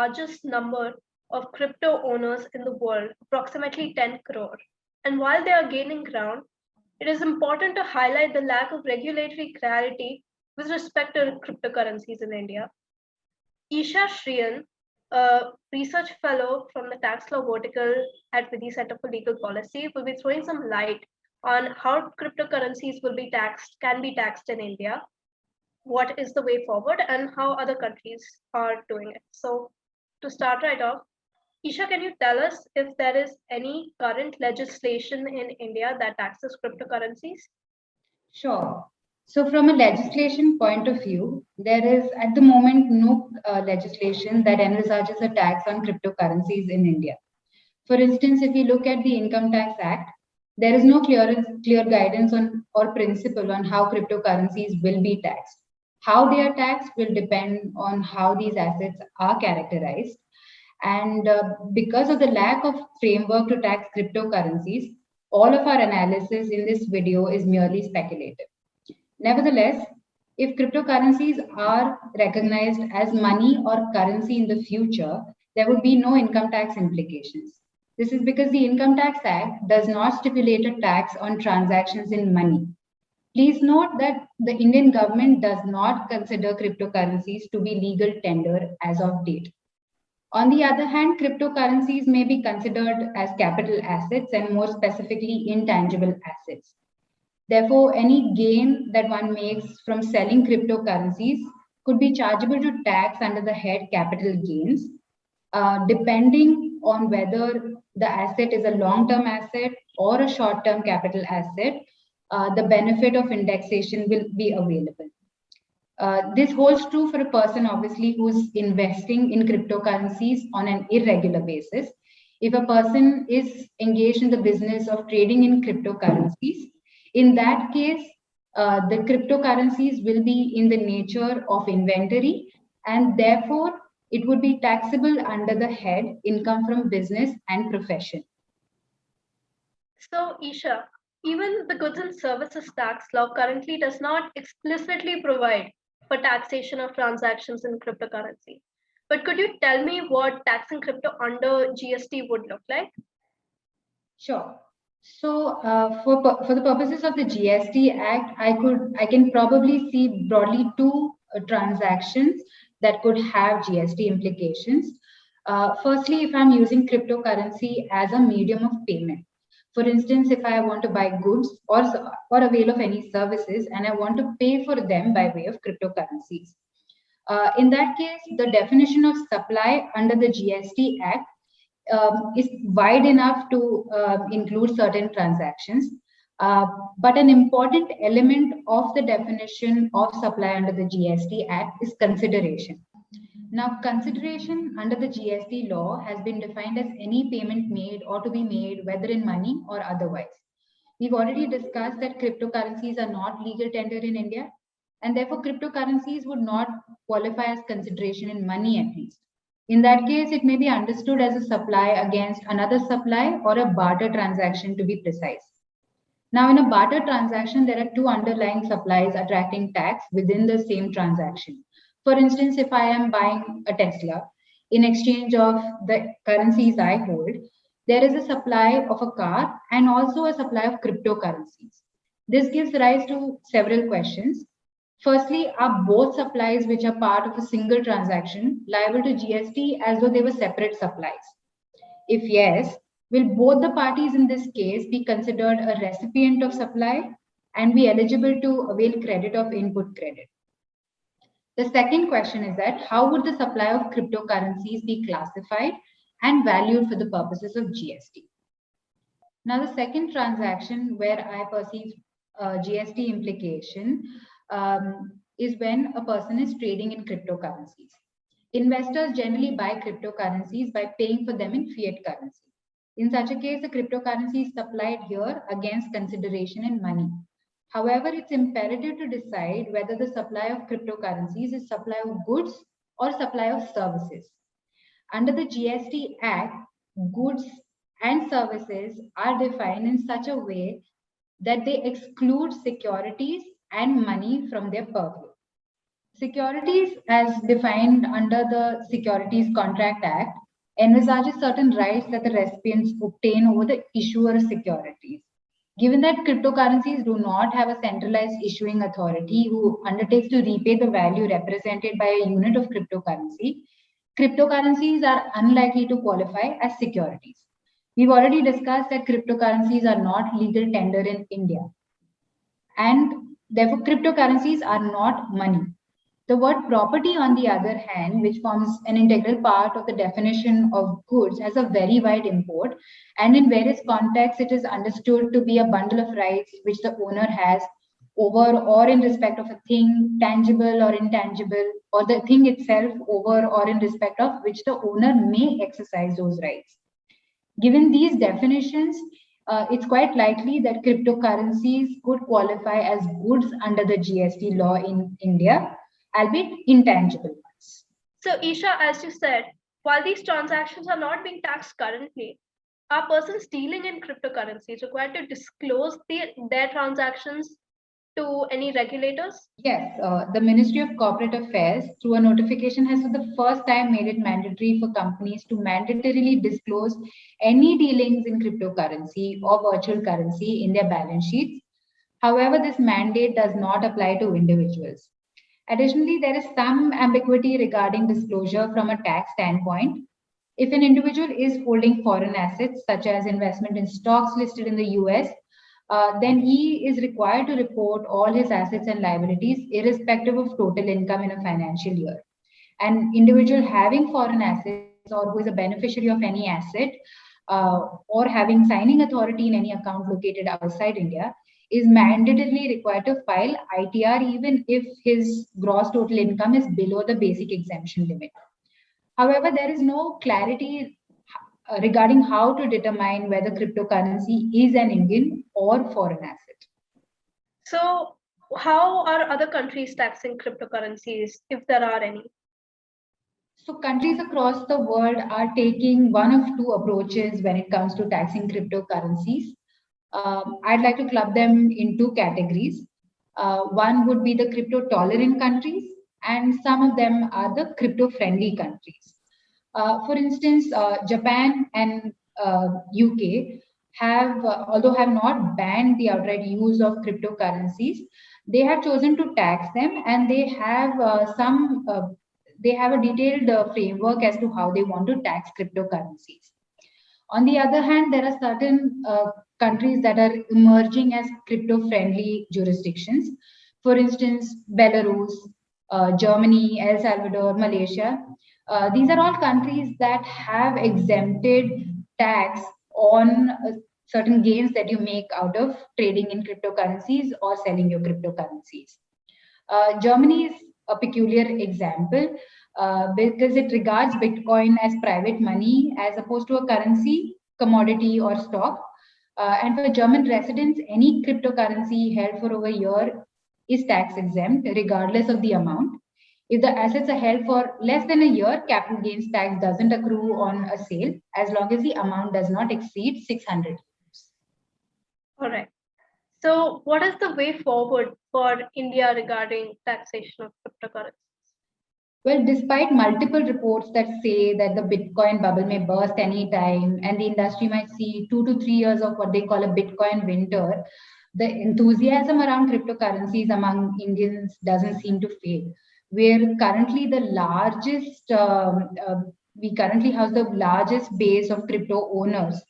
largest number of crypto owners in the world, approximately 10 crore. And while they are gaining ground, it is important to highlight the lack of regulatory clarity with respect to cryptocurrencies in India. Yeesha Shriyan, a research fellow from the tax law vertical at Vidhi Center for Legal Policy, will be throwing some light on how cryptocurrencies can be taxed in India, what is the way forward, and how other countries are doing it. So, to start right off, Isha, can you tell us if there is any current legislation in India that taxes cryptocurrencies? Sure. So from a legislation point of view, there is at the moment no legislation that envisages a tax on cryptocurrencies in India. For instance, if we look at the Income Tax Act, there is no clear guidance on or principle on how cryptocurrencies will be taxed. How they are taxed will depend on how these assets are characterized. And because of the lack of framework to tax cryptocurrencies, all of our analysis in this video is merely speculative. Nevertheless, if cryptocurrencies are recognized as money or currency in the future, there would be no income tax implications. This is because the Income Tax Act does not stipulate a tax on transactions in money. Please note that the Indian government does not consider cryptocurrencies to be legal tender as of date. On the other hand, cryptocurrencies may be considered as capital assets and more specifically intangible assets. Therefore, any gain that one makes from selling cryptocurrencies could be chargeable to tax under the head capital gains, depending on whether the asset is a long-term asset or a short-term capital asset. The benefit of indexation will be available. This holds true for a person, obviously, who's investing in cryptocurrencies on an irregular basis. If a person is engaged in the business of trading in cryptocurrencies, in that case, the cryptocurrencies will be in the nature of inventory, and therefore it would be taxable under the head income from business and profession. So, Isha, even the goods and services tax law currently does not explicitly provide for taxation of transactions in cryptocurrency. But could you tell me what taxing crypto under GST would look like? Sure. So, for the purposes of the GST Act, I can probably see broadly two transactions that could have GST implications. Firstly, if I'm using cryptocurrency as a medium of payment. For instance, if I want to buy goods or avail of any services and I want to pay for them by way of cryptocurrencies. In that case, the definition of supply under the GST Act is wide enough to include certain transactions. But an important element of the definition of supply under the GST Act is consideration. Now, consideration under the GST law has been defined as any payment made or to be made, whether in money or otherwise. We've already discussed that cryptocurrencies are not legal tender in India, and therefore cryptocurrencies would not qualify as consideration in money at least. In that case, it may be understood as a supply against another supply or a barter transaction to be precise. Now, in a barter transaction, there are two underlying supplies attracting tax within the same transaction. For instance, if I am buying a Tesla in exchange of the currencies I hold, there is a supply of a car and also a supply of cryptocurrencies. This gives rise to several questions. Firstly, are both supplies which are part of a single transaction liable to GST as though they were separate supplies? If yes, will both the parties in this case be considered a recipient of supply and be eligible to avail credit of input credit? The second question is that how would the supply of cryptocurrencies be classified and valued for the purposes of GST? Now, the second transaction where I perceive GST implication is when a person is trading in cryptocurrencies. Investors generally buy cryptocurrencies by paying for them in fiat currency. In such a case, the cryptocurrency is supplied here against consideration in money. However, it's imperative to decide whether the supply of cryptocurrencies is supply of goods or supply of services. Under the GST Act, goods and services are defined in such a way that they exclude securities and money from their purview. Securities, as defined under the Securities Contract Act, envisages certain rights that the recipients obtain over the issuer securities. Given that cryptocurrencies do not have a centralized issuing authority who undertakes to repay the value represented by a unit of cryptocurrency, cryptocurrencies are unlikely to qualify as securities. We've already discussed that cryptocurrencies are not legal tender in India, and therefore cryptocurrencies are not money. The word property, on the other hand, which forms an integral part of the definition of goods, has a very wide import, and in various contexts, it is understood to be a bundle of rights which the owner has over or in respect of a thing, tangible or intangible, or the thing itself over or in respect of which the owner may exercise those rights. Given these definitions, it's quite likely that cryptocurrencies could qualify as goods under the GST law in India, albeit intangible ones. So, Isha, as you said, while these transactions are not being taxed currently, are persons dealing in cryptocurrencies required to disclose their transactions to any regulators? Yes, the Ministry of Corporate Affairs, through a notification, has for the first time made it mandatory for companies to mandatorily disclose any dealings in cryptocurrency or virtual currency in their balance sheets. However, this mandate does not apply to individuals. Additionally, there is some ambiguity regarding disclosure from a tax standpoint. If an individual is holding foreign assets, such as investment in stocks listed in the US, then he is required to report all his assets and liabilities, irrespective of total income in a financial year. An individual having foreign assets or who is a beneficiary of any asset or having signing authority in any account located outside India is mandatorily required to file ITR even if his gross total income is below the basic exemption limit. However, there is no clarity regarding how to determine whether cryptocurrency is an Indian or foreign asset. So, how are other countries taxing cryptocurrencies, if there are any? So, countries across the world are taking one of two approaches when it comes to taxing cryptocurrencies. I'd like to club them in two categories. One would be the crypto tolerant countries, and some of them are the crypto friendly countries. For instance, Japan and UK have, although have not banned the outright use of cryptocurrencies, they have chosen to tax them, and they have a detailed framework as to how they want to tax cryptocurrencies. On the other hand, there are certain countries that are emerging as crypto friendly jurisdictions. For instance, Belarus, Germany, El Salvador, Malaysia. These are all countries that have exempted tax on certain gains that you make out of trading in cryptocurrencies or selling your cryptocurrencies. Germany is a peculiar example because it regards Bitcoin as private money as opposed to a currency, commodity, or stock. And for German residents, any cryptocurrency held for over a year is tax exempt, regardless of the amount. If the assets are held for less than a year, capital gains tax doesn't accrue on a sale as long as the amount does not exceed 600 euros. All right. So, what is the way forward for India regarding taxation of cryptocurrencies? Well, despite multiple reports that say that the Bitcoin bubble may burst anytime and the industry might see 2 to 3 years of what they call a Bitcoin winter, the enthusiasm around cryptocurrencies among Indians doesn't seem to fade. We're currently the largest, we currently have the largest base of crypto owners.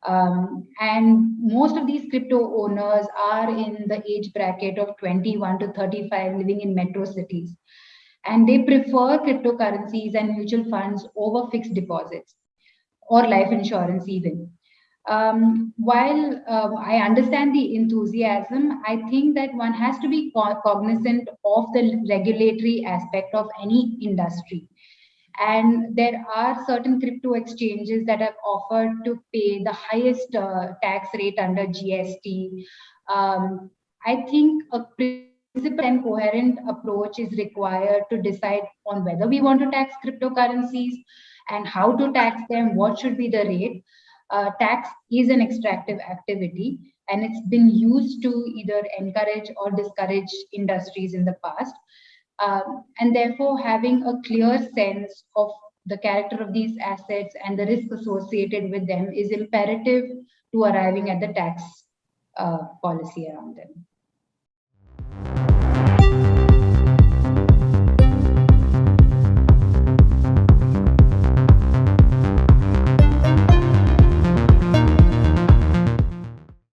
And most of these crypto owners are in the age bracket of 21 to 35 living in metro cities, and they prefer cryptocurrencies and mutual funds over fixed deposits or life insurance even. While I understand the enthusiasm, I think that one has to be cognizant of the regulatory aspect of any industry. And there are certain crypto exchanges that have offered to pay the highest tax rate under GST. I think a principled and coherent approach is required to decide on whether we want to tax cryptocurrencies and how to tax them, what should be the rate. Tax is an extractive activity, and it's been used to either encourage or discourage industries in the past. And therefore, having a clear sense of the character of these assets and the risk associated with them is imperative to arriving at the tax policy around them.